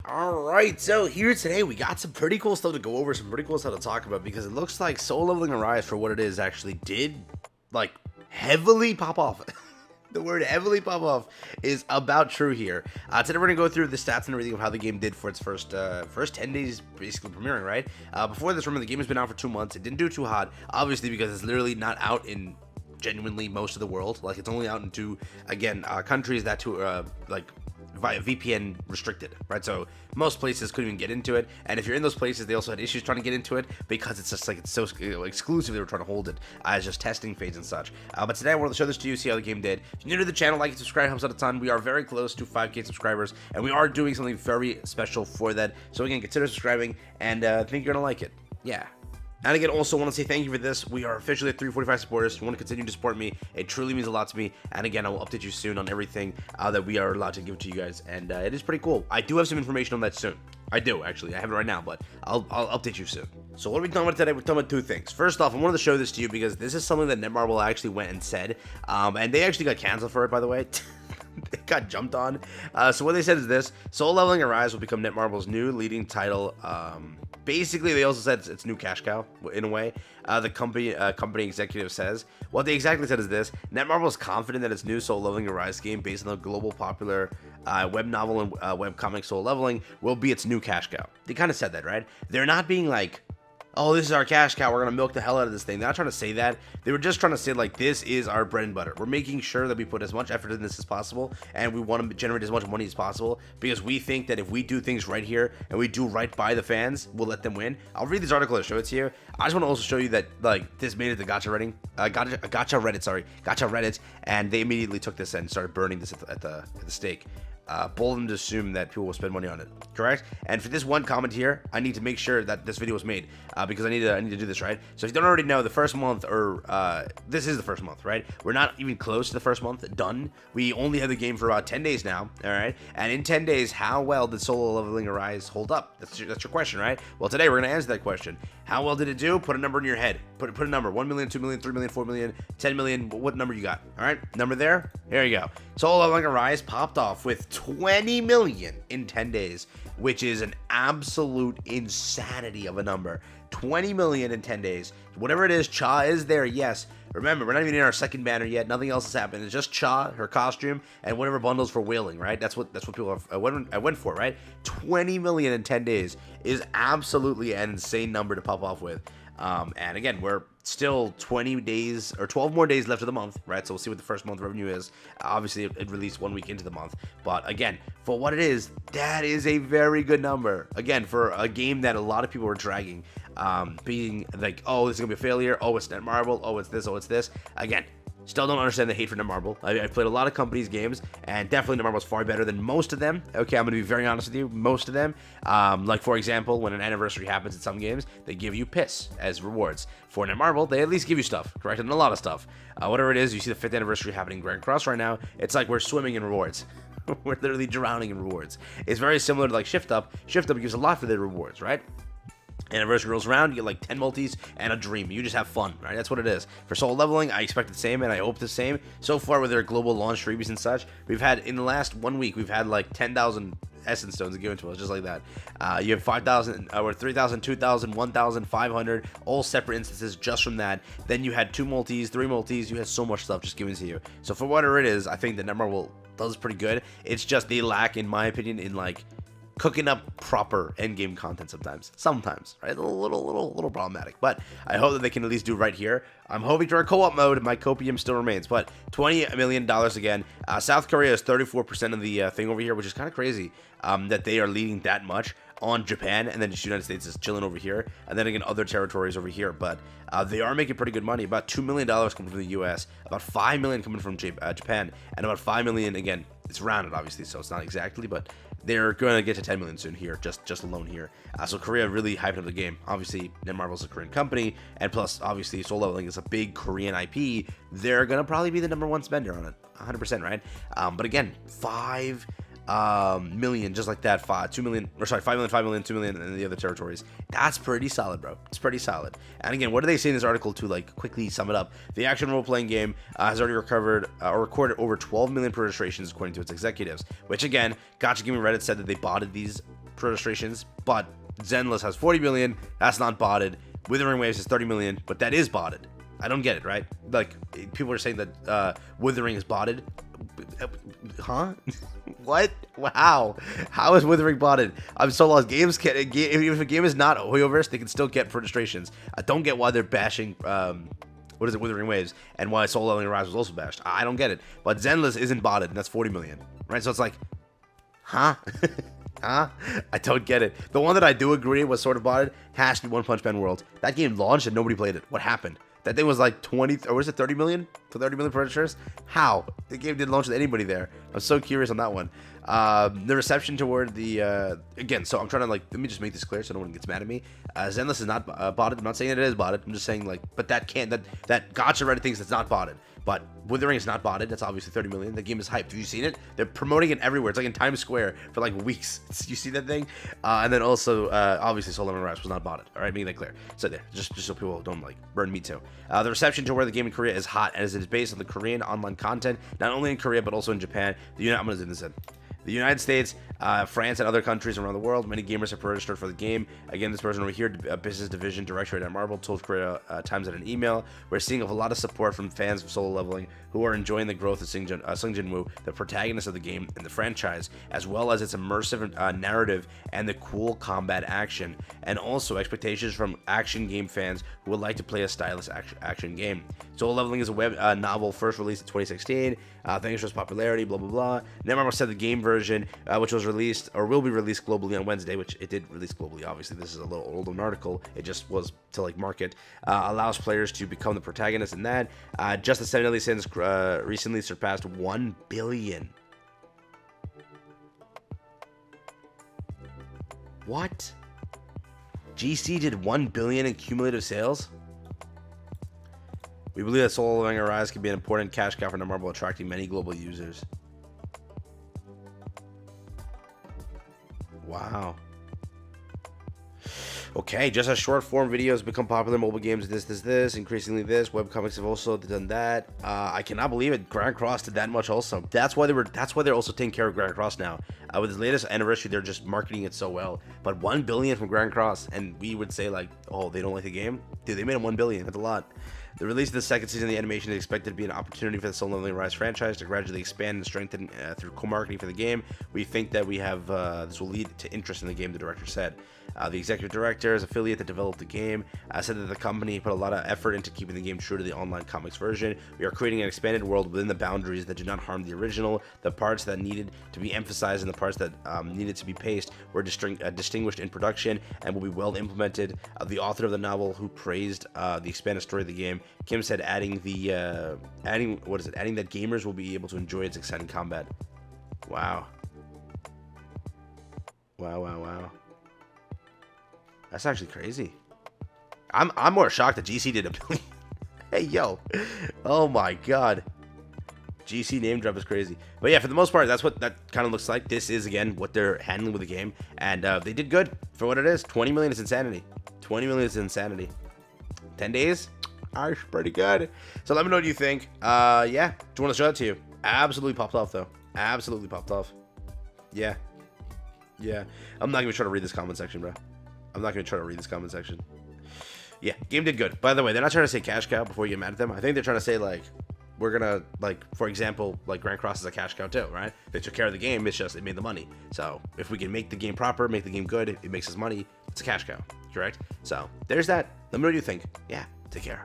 Alright, so here today we got some pretty cool stuff to go over, some pretty cool stuff to talk about, because it looks like Solo Leveling Arise, for what it is, actually did, like, heavily pop off. The word heavily pop off is about true here. Today we're going to go through the stats and everything of how the game did for its first 10 days, basically premiering, right? Before this, remember, the game has been out for 2 months. It didn't do too hot, obviously, because it's literally not out in genuinely most of the world. Like, it's only out in two, again, countries that like, via VPN restricted, right? So most places couldn't even get into it, and if you're in those places, they also had issues trying to get into it because it's just like it's so exclusive. They were trying to hold it as just testing phase and such. But today I wanted to show this to you, see how the game did. If you're new to the channel, like and subscribe, helps out a ton. We are very close to 5K subscribers, and we are doing something very special for that. So again, consider subscribing, and I think you're gonna like it. Yeah. And again, also want to say thank you for this. We are officially at 345 supporters. If you want to continue to support me, it truly means a lot to me. And again, I will update you soon on everything that we are allowed to give to you guys. And it is pretty cool. I do have some information on that soon. I do, actually. I have it right now, but I'll update you soon. So what are we talking about today? We're talking about two things. First off, I wanted to show this to you because this is something that Netmarble actually went and said. And they actually got canceled for it, by the way. They got jumped on. So what they said is this: Solo Leveling Arise will become Netmarble's new leading title. Basically, they also said it's new cash cow in a way. The company executive says what they exactly said is this: Netmarble is confident that its new Solo Leveling Arise game, based on the global popular web novel and web comic Solo Leveling, will be its new cash cow. They kind of said that, right? They're not being like, oh, this is our cash cow, we're gonna milk the hell out of this thing. They're not trying to say that. They were just trying to say, like, this is our bread and butter. We're making sure that we put as much effort in this as possible, and we want to generate as much money as possible, because we think that if we do things right here and we do right by the fans, we'll let them win. I'll read this article and show it to you. I just want to also show you that, like, this made it to Gacha Reddit, and they immediately took this and started burning this at the stake. Bold them to assume that people will spend money on it, correct? And for this one comment here, I need to make sure that this video was made because I need to do this, right? So if you don't already know, the first month, or this is the first month, right? We're not even close to the first month done. We only have the game for about 10 days now, all right? And in 10 days, how well did Solo Leveling Arise hold up? That's your question, right? Well, today we're gonna answer that question. How well did it do? Put a number in your head. Put a number: 1 million, 2 million, 3 million, 4 million, 10 million. What number you got? All right, number there. Here you go. Solo Leveling Arise popped off with 20 million in 10 days, which is an absolute insanity of a number. 20 million in 10 days. Whatever it is, Cha is there, yes. Remember, we're not even in our second banner yet. Nothing else has happened. It's just Cha, her costume, and whatever bundles for whaling, right? That's what people have, I went for, right? 20 million in 10 days is absolutely an insane number to pop off with. And again, we're still 20 days or 12 more days left of the month, right? So we'll see what the first month revenue is. Obviously, it released 1 week into the month, but again, for what it is, that is a very good number. Again, for a game that a lot of people were dragging, being like, oh, this is gonna be a failure. Oh, it's Netmarble. Oh, it's this. Oh, it's this. Again, still don't understand the hate for Netmarble. I've played a lot of companies' games, and definitely Netmarble's far better than most of them. Okay, I'm going to be very honest with you. Most of them, like, for example, when an anniversary happens in some games, they give you piss as rewards. For Netmarble, they at least give you stuff, correct? And a lot of stuff. Whatever it is, you see the 5th anniversary happening in Grand Cross right now. It's like we're swimming in rewards. We're literally drowning in rewards. It's very similar to, like, Shift Up. Shift Up gives a lot for their rewards, right? Anniversary rolls around, you get like 10 multis and a dream. You just have fun, right? That's what it is. For Solo Leveling, I expect the same, and I hope the same. So far with their global launch freebies and such, we've had, in the last 1 week, we've had like 10,000 Essence Stones given to us, just like that. You have 5,000, or 3,000, 2,000, 1,000, 500, all separate instances just from that. Then you had 2 multis, 3 multis. You had so much stuff just given to you. So for whatever it is, I think the Netmarble does pretty good. It's just they lack, in my opinion, in like cooking up proper endgame content sometimes, right? A little problematic, but I hope that they can at least do right here. I'm hoping for a co-op mode. My copium still remains, but $20 million again. South Korea is 34% of the thing over here, which is kind of crazy that they are leading that much on Japan, and then the United States is chilling over here, and then again other territories over here. But they are making pretty good money. About $2 million coming from the US, about $5 million coming from Japan, and about $5 million, again, it's rounded obviously, so it's not exactly, but they're going to get to 10 million soon here, just alone here. So Korea really hyped up the game. Obviously, Netmarble's a Korean company, and plus, obviously, Solo Leveling is a big Korean IP. They're going to probably be the #1 spender on it, 100%, right? But again, 5 million, just like that. 2 million, or sorry, 5 million, 5 million, 2 million in the other territories. That's pretty solid, bro. It's pretty solid. And again, what do they say in this article to like quickly sum it up? The action role-playing game has already recorded over 12 million registrations according to its executives, which again, Gacha Gaming Reddit said that they botted these registrations, but Zenless has 40 million. That's not botted. Withering Waves has 30 million, but that is botted. I don't get it, right? Like, people are saying that Withering is botted. Huh? What? Wow. How is Withering botted? I'm so lost. Games can, even if a game is not Hoyoverse, they can still get registrations. I don't get why they're bashing, what is it, Withering Waves, and why Soul Leveling Arise was also bashed. I don't get it. But Zenless isn't botted, and that's 40 million, right? So it's like, huh? Huh? I don't get it. The one that I do agree was sort of botted has to be One Punch Man World. That game launched and nobody played it. What happened? That thing was like 20, or was it 30 million? For 30 million registers? How? The game didn't launch with anybody there. I'm so curious on that one. The reception toward the, again, so I'm trying to, like, let me just make this clear so no one gets mad at me. Zenless is not botted. I'm not saying it is botted. I'm just saying, like, but that Gacha Reddit thinks it's not botted. But Withering is not botted. That's obviously 30 million. The game is hyped. Have you seen it? They're promoting it everywhere. It's like in Times Square for like weeks. You see that thing? And then also, obviously, Soul Leveling Rise was not botted. All right, making that clear. So there, just so people don't like burn me too. The reception to where the game in Korea is hot, as it is based on the Korean online content, not only in Korea but also in Japan. I'm gonna zoom this in. The United States, France, and other countries around the world. Many gamers have registered for the game. Again, this person over here, business division director at Netmarble, told Korea Times in an email, "We're seeing a lot of support from fans of solo leveling who are enjoying the growth of Sung Jin-woo, the protagonist of the game and the franchise, as well as its immersive narrative and the cool combat action, and also expectations from action game fans who would like to play a stylish action game. Solo Leveling is a web novel first released in 2016. Thanks for its popularity, blah, blah, blah. Netmarble said the game version, which was released, or will be released globally on Wednesday," which it did release globally, obviously. This is a little old an article. It just was to, like, market. Allows players to become the protagonist in that. Just the 7 Deadly Sins recently surpassed 1 billion. What? GC did 1 billion in cumulative sales? We believe that Soul Leveling Arise can be an important cash cow for Netmarble, attracting many global users. Wow. Okay, just as short form videos become popular, mobile games, this, increasingly this, webcomics have also done that. I cannot believe it. Grand Cross did that much also. That's why they're also taking care of Grand Cross now. With its latest anniversary, they're just marketing it so well. But 1 billion from Grand Cross, and we would say, like, oh, they don't like the game? Dude, they made them 1 billion. That's a lot. The release of the second season of the animation is expected to be an opportunity for the Soul Leveling Rise franchise to gradually expand and strengthen through co-marketing for the game. We think that we have this will lead to interest in the game, the director said. The executive director, is affiliate that developed the game, said that the company put a lot of effort into keeping the game true to the online comics version. We are creating an expanded world within the boundaries that do not harm the original. The parts that needed to be emphasized and the parts that needed to be paced were distinguished in production and will be well implemented. The author of the novel, who praised the expanded story of the game, Kim said, adding that gamers will be able to enjoy its exciting combat. Wow. Wow. That's actually crazy. I'm more shocked that GC did 1 billion. Hey, yo. Oh my god. GC name drop is crazy. But yeah, for the most part, that's what that kind of looks like. This is, again, what they're handling with the game. And they did good for what it is. 20 million is insanity. 20 million is insanity. 10 days? That's pretty good. So let me know what you think. Yeah, just want to show that to you. Absolutely popped off, though. Absolutely popped off. Yeah. I'm not going to try to read this comment section, bro. Yeah, game did good. By the way, they're not trying to say cash cow before you get mad at them. I think they're trying to say, like, we're gonna, like, for example, like, Grand Cross is a cash cow too, right? They took care of the game. It's just, it made the money. So if we can make the game proper, make the game good, it makes us money. It's a cash cow, correct? So there's that. Let me know what you think. Yeah, take care.